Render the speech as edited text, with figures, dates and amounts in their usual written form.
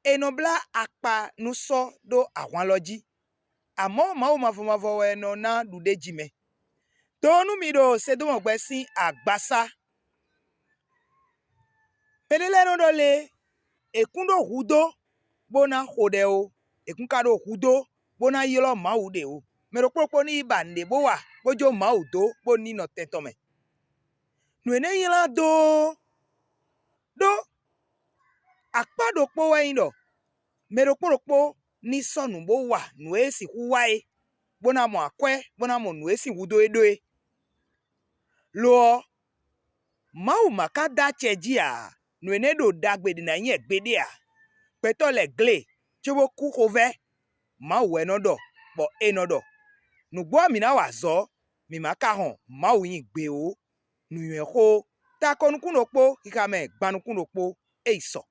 enobla akpa nuso do awaloji. Amo ma o mafo eno na dude jime. Tonu mido sedo mogbesi agbasa. Pelele no dole ekundo hudo bona hodeo. Ekunkado hudo bona yelo maudeo. Meropopo ni bande bowa bojo maudo boni no tentome. Nwene yela do akpa do po wa indo. Meropopo ni sonu bowa nuesi huwae. Bona mo akwe bona mo nuesi hudo edoe. Lo mau makada chejia nwene do dagbe na yin egbede a. Peto le gle chobo ku hove mau enodo bo enodo. Nugbo amina wazo mi maka hon mau yin gbe o. Nuyen ho ta konukunokpo kikame gbanukunokpo eiso.